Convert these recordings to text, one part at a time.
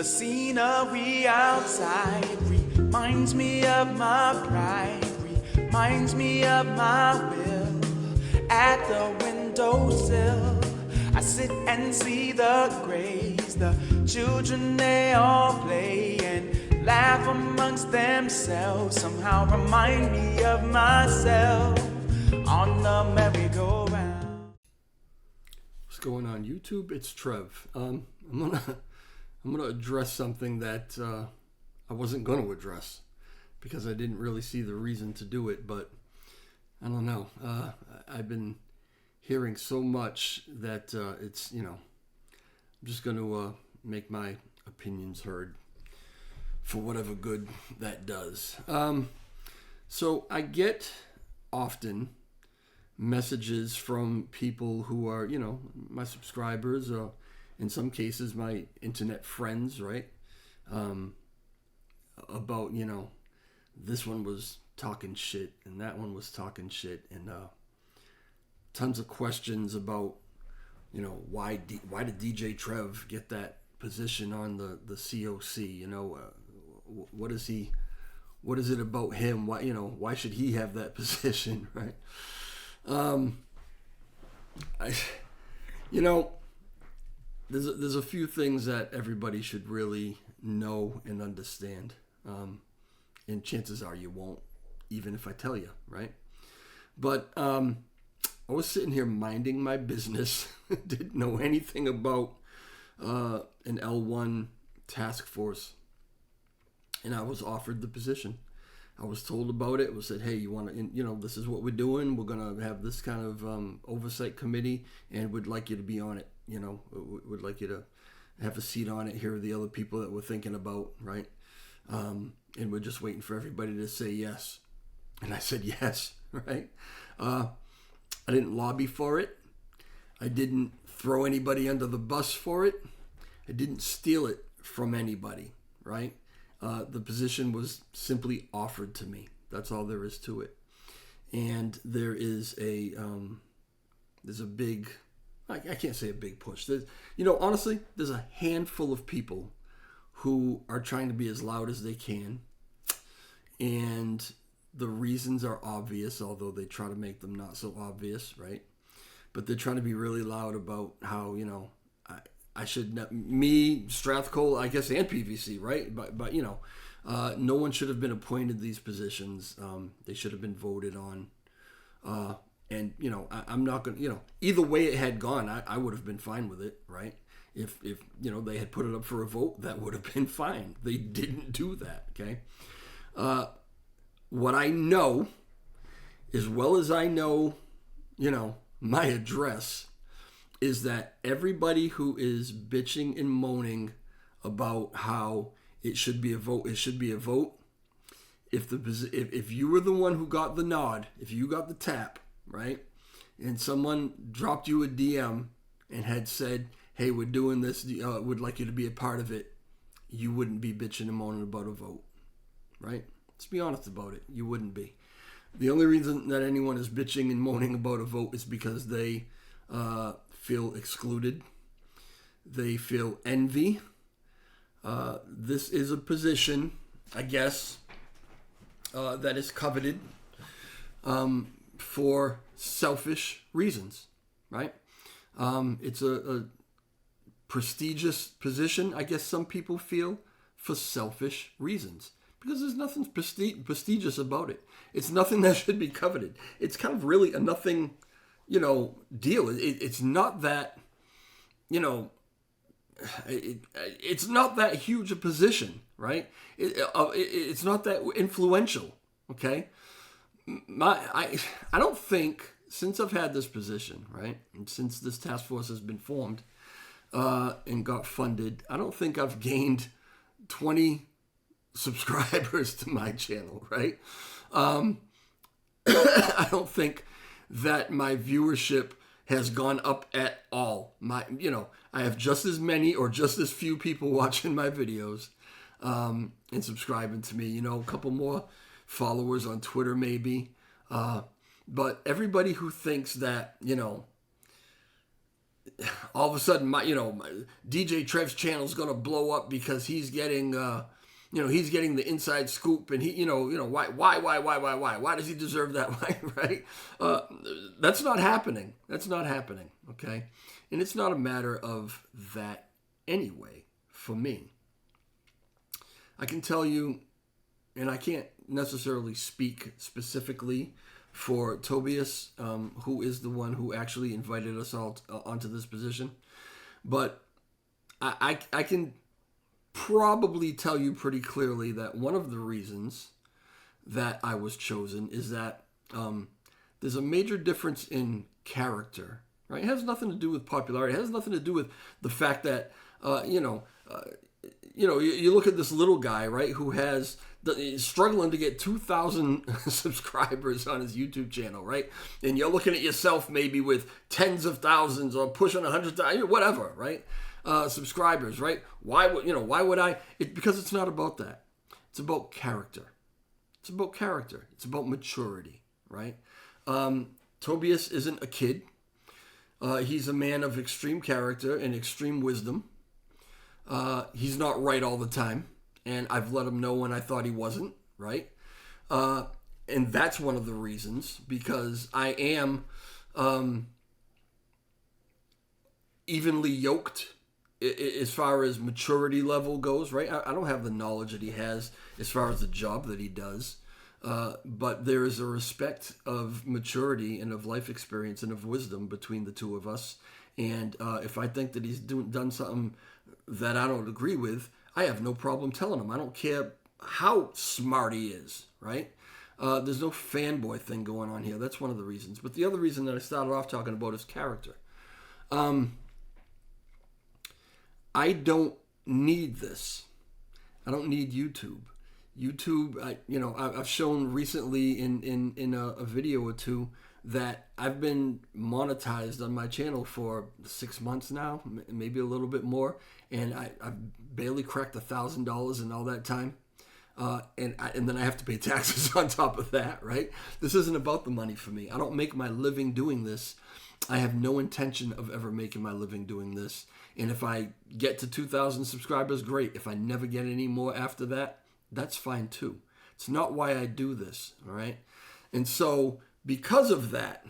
The scenery outside reminds me of my pride, reminds me of my will. At the windowsill, I sit and see the grays. The children, they all play and laugh amongst themselves. Somehow remind me of myself on the merry-go-round. What's going on YouTube? It's Trev. I'm gonna address something that I wasn't gonna address because I didn't really see the reason to do it, but I don't know. I've been hearing so much that it's, I'm just going to make my opinions heard for whatever good that does. So I get often messages from people who are, my subscribers, or in some cases my internet friends, right? About, this one was talking shit and that one was talking shit, and tons of questions about why did DJ Trev get that position on the COC? What is it about him? Why should he have that position, right? There's a few things that everybody should really know and understand, and chances are you won't, even if I tell you, right? But I was sitting here minding my business, didn't know anything about an L1 task force, and I was offered the position. I was told about it. It was said, hey, you want to, this is what we're doing. We're going to have this kind of oversight committee, and we'd like you to be on it. Would like you to have a seat on it. Here are the other people that we're thinking about, right? And we're just waiting for everybody to say yes. And I said yes, right? I didn't lobby for it. I didn't throw anybody under the bus for it. I didn't steal it from anybody, right? The position was simply offered to me. That's all there is to it. And there is there's a big, I can't say a big push. Honestly, there's a handful of people who are trying to be as loud as they can. And the reasons are obvious, although they try to make them not so obvious, right? But they're trying to be really loud about how, I should not, me, Strathcole, I guess, and PVC, right? But no one should have been appointed these positions. They should have been voted on. And I'm not going to, either way it had gone, I would have been fine with it, right? If they had put it up for a vote, that would have been fine. They didn't do that, okay? What I know, as well as I know, my address, is that everybody who is bitching and moaning about how it should be a vote, If you were the one who got the nod, if you got the tap, right, and someone dropped you a DM and had said, hey, we're doing this, would like you to be a part of it, you wouldn't be bitching and moaning about a vote, right? Let's be honest about it. You wouldn't be. The only reason that anyone is bitching and moaning about a vote is because they feel excluded. They feel envy. This is a position, I guess, that is coveted for selfish reasons, right? It's a prestigious position, I guess some people feel, for selfish reasons. Because there's nothing prestigious about it. It's nothing that should be coveted. It's kind of really a nothing, deal. It's not that, it's not that huge a position, right? It's not that influential, okay? I don't think, since I've had this position, right, and since this task force has been formed and got funded, I don't think I've gained 20 subscribers to my channel, right? I don't think that my viewership has gone up at all. I have just as many or just as few people watching my videos and subscribing to me. A couple more followers on Twitter maybe. But everybody who thinks that, all of a sudden, my DJ Trev's channel is going to blow up because he's getting, he's getting the inside scoop, and why does he deserve that? Right? That's not happening. That's not happening. Okay, and it's not a matter of that anyway. For me, I can tell you, and I can't necessarily speak specifically for Tobias, who is the one who actually invited us all onto this position. But I can probably tell you pretty clearly that one of the reasons that I was chosen is that there's a major difference in character, right? It has nothing to do with popularity. It has nothing to do with the fact that, you look at this little guy, right, who has struggling to get 2,000 subscribers on his YouTube channel, right? And you're looking at yourself maybe with tens of thousands or pushing 100,000, whatever, right? Subscribers, right? Why would I? Because it's not about that. It's about character. It's about character. It's about maturity, right? Tobias isn't a kid. He's a man of extreme character and extreme wisdom. He's not right all the time, and I've let him know when I thought he wasn't, right? And that's one of the reasons, because I am evenly yoked as far as maturity level goes, right? I don't have the knowledge that he has as far as the job that he does, but there is a respect of maturity and of life experience and of wisdom between the two of us. And if I think that he's done something that I don't agree with, I have no problem telling him. I don't care how smart he is, right? There's no fanboy thing going on here. That's one of the reasons. But the other reason that I started off talking about is character. I don't need this. I don't need YouTube. YouTube, I've shown recently in a video or two that I've been monetized on my channel for 6 months now, maybe a little bit more, and I've barely cracked $1,000 in all that time, and then I have to pay taxes on top of that, right? This isn't about the money for me. I don't make my living doing this. I have no intention of ever making my living doing this, and if I get to 2,000 subscribers, great. If I never get any more after that, that's fine too. It's not why I do this, all right? And so, because of that,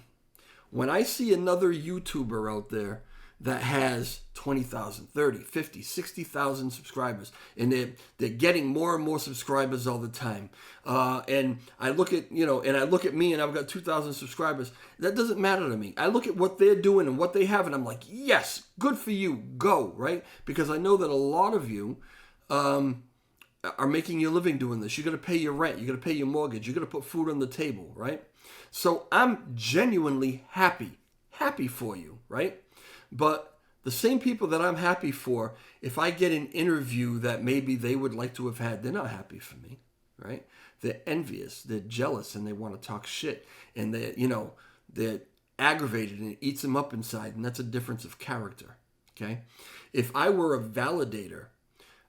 when I see another YouTuber out there that has 20,000, 30, 50, 60,000 subscribers, and they're getting more and more subscribers all the time, and I look at me and I've got 2,000 subscribers, that doesn't matter to me. I look at what they're doing and what they have, and I'm like, yes, good for you, go, right? Because I know that a lot of you are making your living doing this. You got to pay your rent, you got to pay your mortgage, you got to put food on the table, right? So I'm genuinely happy for you, right? But the same people that I'm happy for, if I get an interview that maybe they would like to have had, they're not happy for me, right? They're envious, they're jealous, and they want to talk shit, and they're aggravated, and it eats them up inside, and that's a difference of character, okay? If I were a validator,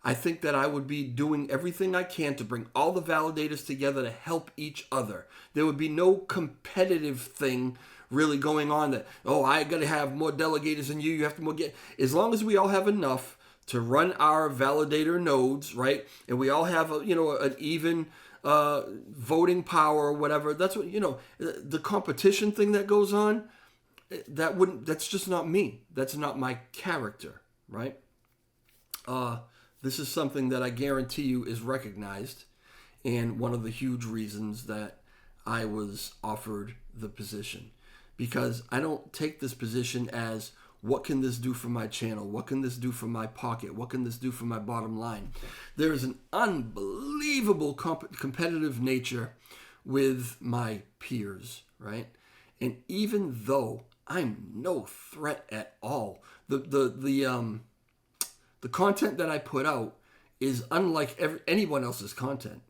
I think that I would be doing everything I can to bring all the validators together to help each other. There would be no competitive thing really going on that, I got to have more delegators than you have to more get. As long as we all have enough to run our validator nodes, right? And we all have an even voting power or whatever. That's what, the competition thing that goes on, that's just not me. That's not my character, right? This is something that I guarantee you is recognized, and one of the huge reasons that I was offered the position. Because I don't take this position as, what can this do for my channel? What can this do for my pocket? What can this do for my bottom line? There is an unbelievable competitive nature with my peers, right? And even though I'm no threat at all, the content that I put out is unlike anyone else's content.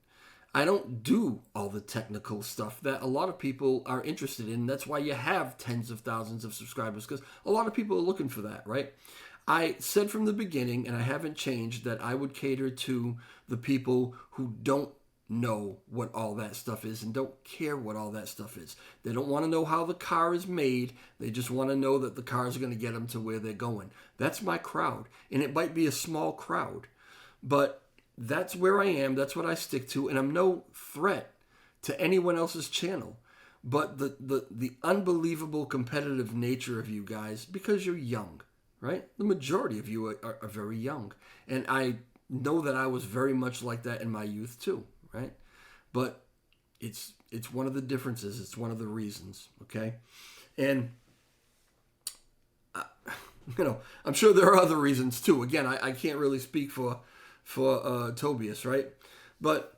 I don't do all the technical stuff that a lot of people are interested in. That's why you have tens of thousands of subscribers, because a lot of people are looking for that, right? I said from the beginning, and I haven't changed, that I would cater to the people who don't know what all that stuff is and don't care what all that stuff is. They don't want to know how the car is made. They just want to know that the car is going to get them to where they're going. That's my crowd. And it might be a small crowd, but that's where I am. That's what I stick to. And I'm no threat to anyone else's channel. But the unbelievable competitive nature of you guys, because you're young, right? The majority of you are very young. And I know that I was very much like that in my youth too, right? But it's one of the differences. It's one of the reasons, okay? And, I'm sure there are other reasons too. Again, I can't really speak for Tobias, right? But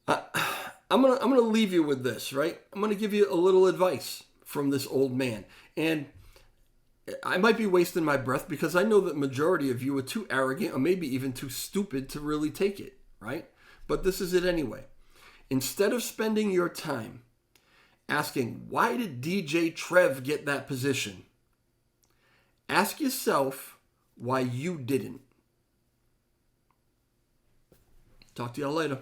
I'm gonna leave you with this, right? I'm gonna give you a little advice from this old man. And I might be wasting my breath because I know that majority of you are too arrogant or maybe even too stupid to really take it, right? But this is it anyway. Instead of spending your time asking, why did DJ Trev get that position? Ask yourself why you didn't. Talk to y'all later.